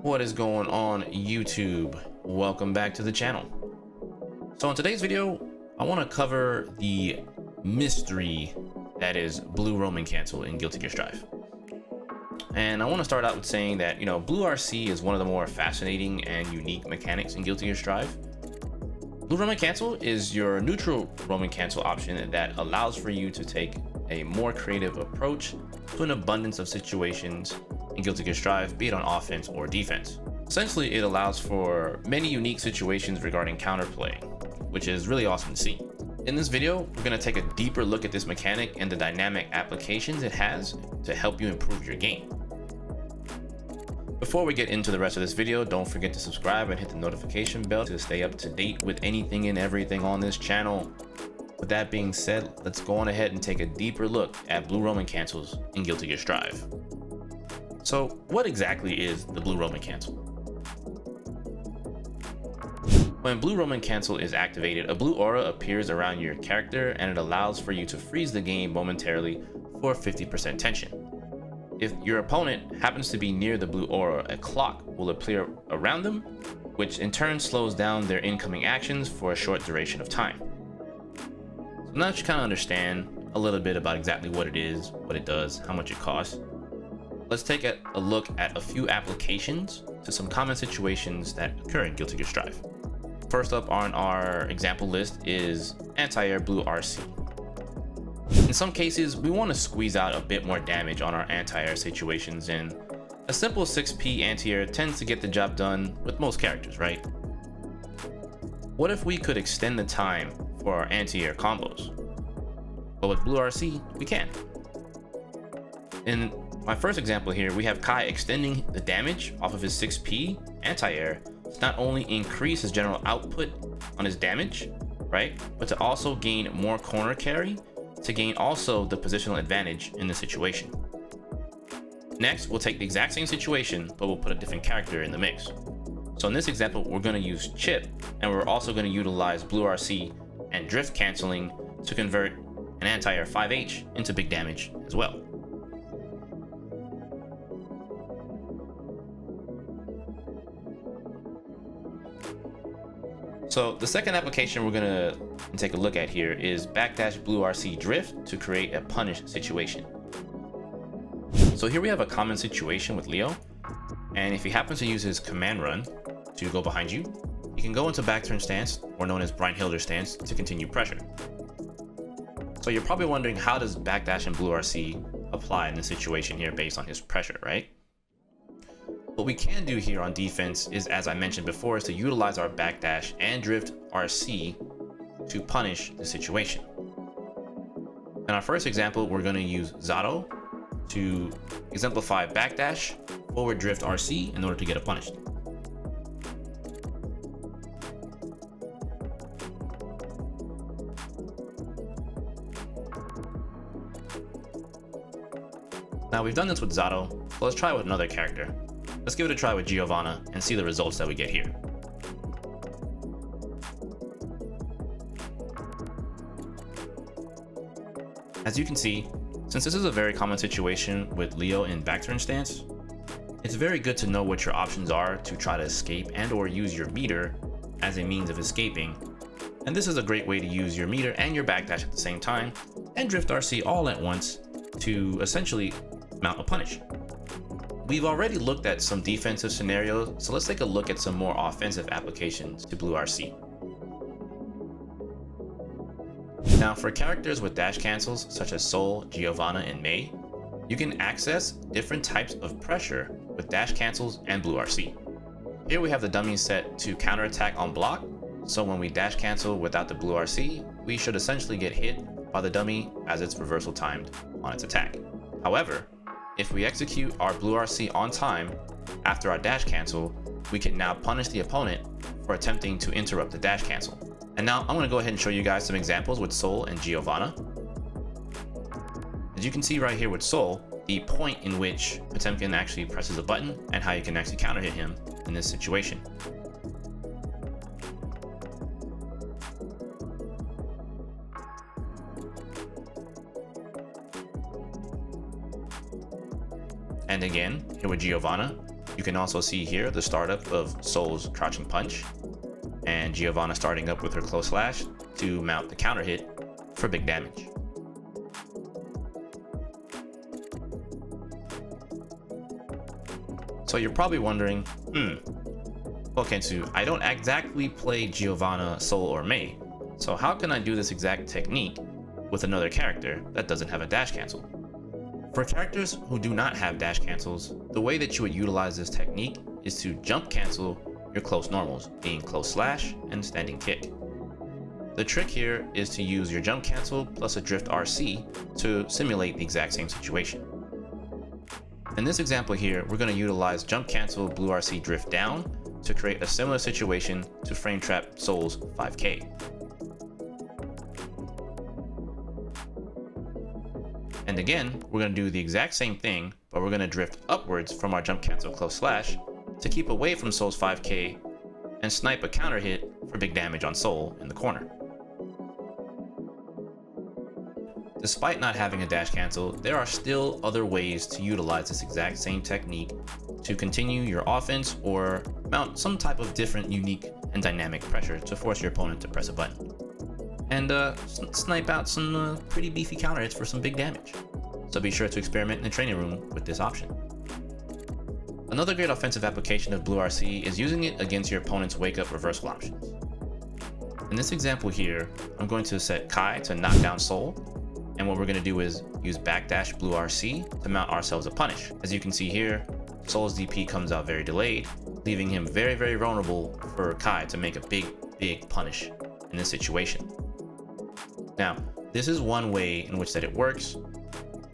What is going on, YouTube? Welcome back to the channel. So in today's video, I want to cover the mystery that is Blue Roman Cancel in Guilty Gear Strive. And I want to start out with saying that, Blue RC is one of the more fascinating and unique mechanics in Guilty Gear Strive. Blue Roman Cancel is your neutral Roman Cancel option that allows for you to take a more creative approach to an abundance of situations in Guilty Gear Strive, be it on offense or defense. Essentially, it allows for many unique situations regarding counterplay, which is really awesome to see. In this video, we're going to take a deeper look at this mechanic and the dynamic applications it has to help you improve your game. Before we get into the rest of this video, don't forget to subscribe and hit the notification bell to stay up to date with anything and everything on this channel. With that being said, let's go on ahead and take a deeper look at Blue Roman Cancels in Guilty Gear Strive. So what exactly is the Blue Roman Cancel? When Blue Roman Cancel is activated, a blue aura appears around your character and it allows for you to freeze the game momentarily for 50% tension. If your opponent happens to be near the blue aura, a clock will appear around them, which in turn slows down their incoming actions for a short duration of time. So now that you kind of understand a little bit about exactly what it is, what it does, how much it costs, let's take a look at a few applications to some common situations that occur in Guilty Gear Strive. First up on our example list is anti-air Blue RC. In some cases, we want to squeeze out a bit more damage on our anti-air situations, and a simple 6p anti-air tends to get the job done with most characters, right? What if we could extend the time for our anti-air combos? But with Blue RC, we can. In my first example here, we have Kai extending the damage off of his 6p anti-air to not only increase his general output on his damage, right, but to also gain more corner carry to gain also the positional advantage in the situation. Next, we'll take the exact same situation, but we'll put a different character in the mix. So in this example, we're going to use Chip, and we're also going to utilize Blue RC and drift canceling to convert an anti-air 5H into big damage as well. So the second application we're gonna take a look at here is backdash Blue RC drift to create a punish situation. So here we have a common situation with Leo, and if he happens to use his command run to go behind you, he can go into backturn stance, or known as Breinhilder stance, to continue pressure. So you're probably wondering, how does backdash and Blue RC apply in this situation here based on his pressure, right? What we can do here on defense is, as I mentioned before, is to utilize our backdash and drift RC to punish the situation. In our first example, we're going to use Zato to exemplify backdash, forward drift RC in order to get it punished. Now we've done this with Zato, so let's try it with another character. Let's give it a try with Giovanna and see the results that we get here. As you can see, since this is a very common situation with Leo in backturn stance, it's very good to know what your options are to try to escape and or use your meter as a means of escaping. And this is a great way to use your meter and your backdash at the same time and drift RC all at once to essentially mount a punish. We've already looked at some defensive scenarios, so let's take a look at some more offensive applications to Blue RC. Now for characters with dash cancels such as Sol, Giovanna, and Mei, you can access different types of pressure with dash cancels and Blue RC. Here we have the dummy set to counterattack on block, so when we dash cancel without the Blue RC, we should essentially get hit by the dummy as it's reversal timed on its attack. However, if we execute our Blue RC on time after our dash cancel, we can now punish the opponent for attempting to interrupt the dash cancel. And now I'm going to go ahead and show you guys some examples with Sol and Giovanna. As you can see right here with Sol, the point in which Potemkin actually presses a button and how you can actually counter hit him in this situation. And again, here with Giovanna, You can also see here the startup of Soul's crouching punch, and Giovanna starting up with her close slash to mount the counter hit for big damage. So you're probably wondering, well, Kensu, I don't exactly play Giovanna, Soul, or Mei, so how can I do this exact technique with another character that doesn't have a dash cancel? For characters who do not have dash cancels, the way that you would utilize this technique is to jump cancel your close normals, being close slash and standing kick. The trick here is to use your jump cancel plus a drift RC to simulate the exact same situation. In this example here, we're going to utilize jump cancel blue RC drift down to create a similar situation to frame trap Soul's 5K. And again, we're going to do the exact same thing, but we're going to drift upwards from our jump cancel close slash to keep away from Soul's 5K and snipe a counter hit for big damage on Soul in the corner. Despite not having a dash cancel, there are still other ways to utilize this exact same technique to continue your offense or mount some type of different, unique, and dynamic pressure to force your opponent to press a button. And snipe out some pretty beefy counter hits for some big damage. So be sure to experiment in the training room with this option. Another great offensive application of blue RC is using it against your opponent's wake up reversal options. In this example here, I'm going to set Kai to knock down Soul, and what we're going to do is use backdash blue RC to mount ourselves a punish. As you can see here, Soul's DP comes out very delayed, leaving him very, very vulnerable for Kai to make a big punish in this situation. Now, this is one way in which that it works,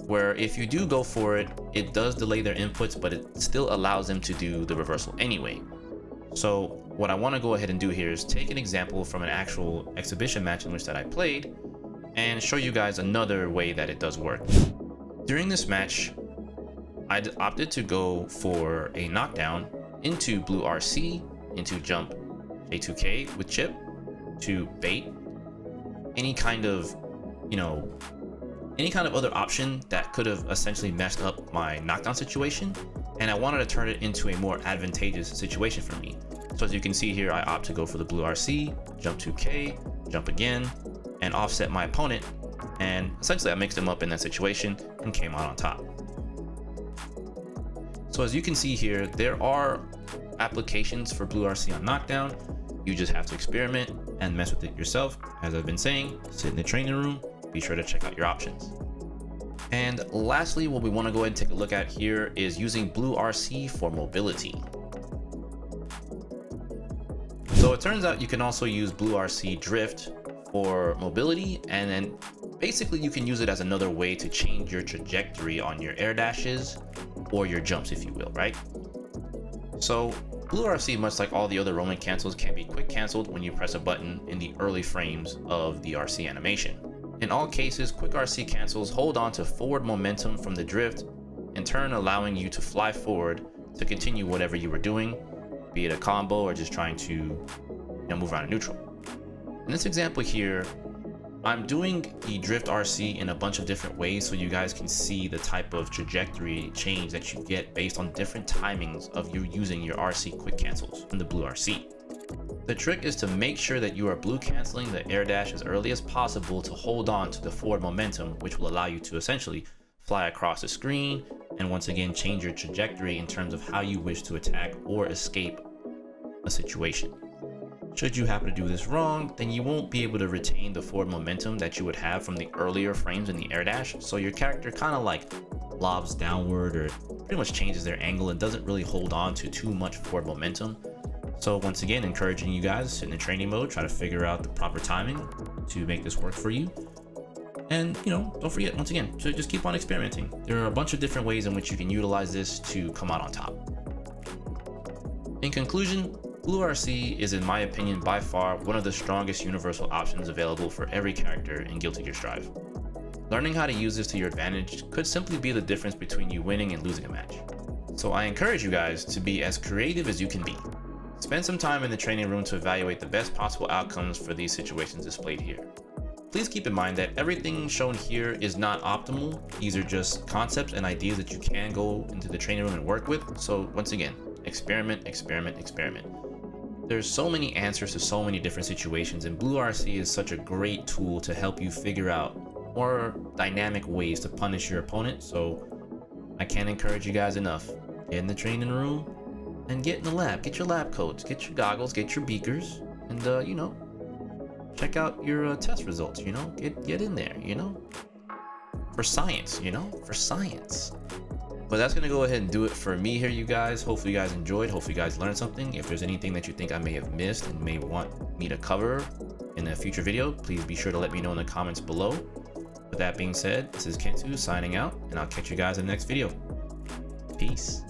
where if you do go for it, it does delay their inputs, but it still allows them to do the reversal anyway. So what I want to go ahead and do here is take an example from an actual exhibition match in which that I played and show you guys another way that it does work. During this match, I opted to go for a knockdown into blue RC, into jump J2K with chip to bait any kind of, any kind of other option that could have essentially messed up my knockdown situation, and I wanted to turn it into a more advantageous situation for me. So as you can see here, I opt to go for the blue RC, jump 2K, jump again, and offset my opponent, and essentially I mixed them up in that situation and came out on top. So as you can see here, there are applications for blue RC on knockdown. You just have to experiment and mess with it yourself. As I've been saying, sit in the training room, be sure to check out your options. And lastly, what we want to go ahead and take a look at here is using blue RC for mobility. So it turns out you can also use blue RC drift for mobility, and then basically you can use it as another way to change your trajectory on your air dashes or your jumps, if you will, right? So blue RC, much like all the other Roman cancels, can be quick canceled when you press a button in the early frames of the RC animation. In all cases, quick RC cancels hold on to forward momentum from the drift, in turn allowing you to fly forward to continue whatever you were doing, be it a combo or just trying to move around a neutral. In this example here, I'm doing the drift RC in a bunch of different ways so you guys can see the type of trajectory change that you get based on different timings of you using your RC quick cancels in the blue RC. The trick is to make sure that you are blue canceling the air dash as early as possible to hold on to the forward momentum, which will allow you to essentially fly across the screen and once again change your trajectory in terms of how you wish to attack or escape a situation. Should you happen to do this wrong, then you won't be able to retain the forward momentum that you would have from the earlier frames in the air dash, so your character kind of like lobs downward or pretty much changes their angle and doesn't really hold on to too much forward momentum. So once again, encouraging you guys to sit in the training mode, try to figure out the proper timing to make this work for you. And don't forget, once again, to just keep on experimenting. There are a bunch of different ways in which you can utilize this to come out on top. In conclusion, blue RC is, in my opinion, by far one of the strongest universal options available for every character in Guilty Gear Strive. Learning how to use this to your advantage could simply be the difference between you winning and losing a match. So I encourage you guys to be as creative as you can be. Spend some time in the training room to evaluate the best possible outcomes for these situations displayed here. Please keep in mind that everything shown here is not optimal. These are just concepts and ideas that you can go into the training room and work with. So once again, experiment, experiment, experiment. There's so many answers to so many different situations, and Blue RC is such a great tool to help you figure out more dynamic ways to punish your opponent. So I can't encourage you guys enough. Get in the training room and get in the lab. Get your lab coats, get your goggles, get your beakers, and you know, check out your test results. You know, get in there. You know, for science. You know, for science. But that's gonna go ahead and do it for me here, you guys. Hopefully you guys enjoyed. Hopefully you guys learned something. If there's anything that you think I may have missed and may want me to cover in a future video, please be sure to let me know in the comments below. With that being said, this is Kensou signing out, and I'll catch you guys in the next video. Peace.